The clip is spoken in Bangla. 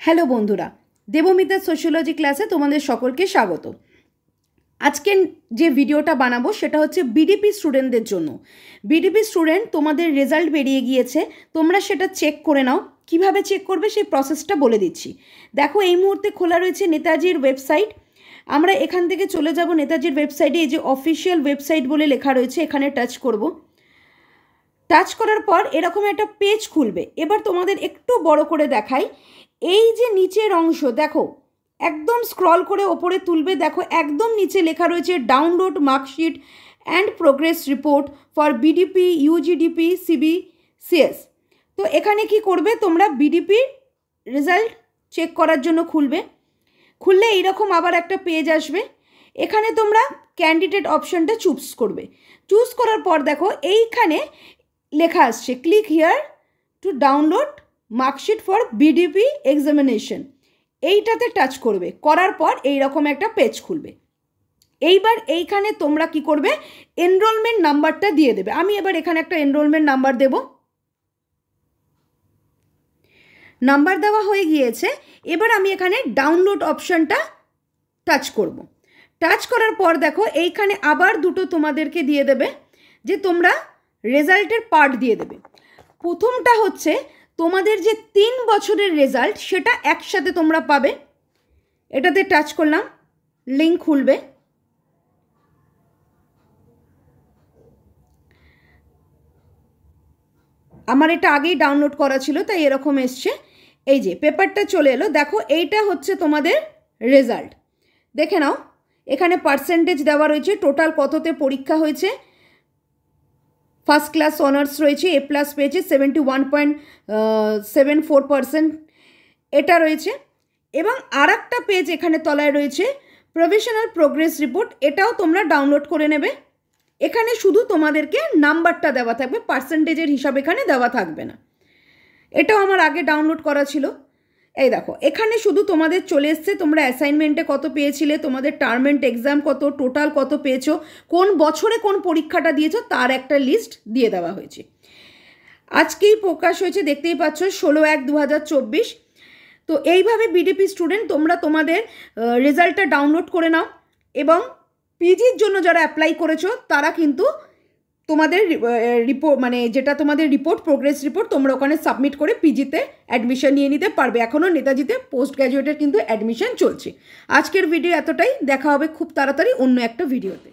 হ্যালো বন্ধুরা, দেবমিতা সোশিওলজি ক্লাসে তোমাদের সকলকে স্বাগত। আজকে যে ভিডিওটা বানাবো সেটা হচ্ছে বিডিপি স্টুডেন্টদের জন্য। বিডিপি স্টুডেন্ট, তোমাদের রেজাল্ট বেরিয়ে গিয়েছে, তোমরা সেটা চেক করে নাও। কিভাবে চেক করবে সেই প্রসেসটা বলে দিচ্ছি। দেখো, এই মুহূর্তে খোলা রয়েছে নেতাজির ওয়েবসাইট। আমরা এখান থেকে চলে যাব নেতাজির ওয়েবসাইটে। এই যে অফিসিয়াল ওয়েবসাইট বলে লেখা রয়েছে, এখানে টাচ করব। টাচ করার পর এরকম একটা পেজ খুলবে। এবার তোমাদের একটু বড় করে দেখাই। এই যে নিচের অংশ দেখো, একদম স্ক্রল করে ওপরে তুলবে। দেখো একদম নিচে লেখা রয়েছে download marksheet and progress report for BDP UGDP CBCS. তো এখানে কি করবে তোমরা, বিডিপির রেজাল্ট চেক করার জন্য খুলবে। খুললে এইরকম আবার একটা পেজ আসবে। এখানে তোমরা ক্যান্ডিডেট অপশানটা চুজ করবে। চুজ করার পর দেখো এইখানে লেখা আসছে click here to download marksheet for BDP examination. এইটাতে টাচ করবে। করার পর এইরকম একটা পেজ খুলবে। এইবার এইখানে তোমরা কি করবে, এনরোলমেন্ট নাম্বারটা দিয়ে দেবে। আমি এবার এখানে একটা এনরোলমেন্ট নাম্বার দেব। নাম্বার দেওয়া হয়ে গিয়েছে। এবার আমি এখানে ডাউনলোড অপশানটা টাচ করব। টাচ করার পর দেখো এইখানে আবার দুটো তোমাদেরকে দিয়ে দেবে, যে তোমরা রেজাল্টের পার্ট দিয়ে দেবে। প্রথমটা হচ্ছে তোমাদের যে 3 বছরের রেজাল্ট, সেটা একসাথে তোমরা পাবে। এটাতে টাচ করলাম, লিঙ্ক খুলবে। আমার এটা আগেই ডাউনলোড করা ছিল, তাই এরকম এসছে। এই যে পেপারটা চলে এলো। দেখো এইটা হচ্ছে তোমাদের রেজাল্ট। দেখে নাও, এখানে পার্সেন্টেজ দেওয়া রয়েছে, টোটাল কততে পরীক্ষা হয়েছে। ফার্স্ট ক্লাস অনার্স রয়েছে, এ প্লাস পেয়েছে 71.74%, এটা রয়েছে। এবং আর একটা পেজ এখানে তলায় রয়েছে প্রভিশনাল প্রোগ্রেস রিপোর্ট। এটাও তোমরা ডাউনলোড করে নেবে। এখানে শুধু তোমাদেরকে নাম্বারটা দেওয়া থাকবে, পার্সেন্টেজের হিসাব এখানে দেওয়া থাকবে না। এটাও আমার আগে ডাউনলোড করা ছিল। এই দেখো, এখানে শুধু তোমাদের চলে এসছে তোমরা অ্যাসাইনমেন্টে কত পেয়েছিলে, তোমাদের টার্মেন্ট এক্সাম কত, টোটাল কত পেয়েছো, কোন বছরে কোন পরীক্ষাটা দিয়েছো, তার একটা লিস্ট দিয়ে দেওয়া হয়েছে। আজকেই প্রকাশ হয়েছে, দেখতেই পাচ্ছ 16/1/2024। তো এইভাবে বিডিপি স্টুডেন্ট তোমরা তোমাদের রেজাল্টটা ডাউনলোড করে নাও। এবং পিজির জন্য যারা অ্যাপ্লাই করেছো তারা কিন্তু তোমাদের রিপোর্ট, মানে যেটা তোমাদের রিপোর্ট, প্রোগ্রেস রিপোর্ট, তোমরা ওখানে সাবমিট করে পিজিতে অ্যাডমিশন নিয়ে নিতে পারবে। এখনও নেতাজিতে পোস্ট গ্র্যাজুয়েটের কিন্তু অ্যাডমিশন চলছে। আজকের ভিডিও এতটাই। দেখা হবে খুব তাড়াতাড়ি অন্য একটা ভিডিওতে।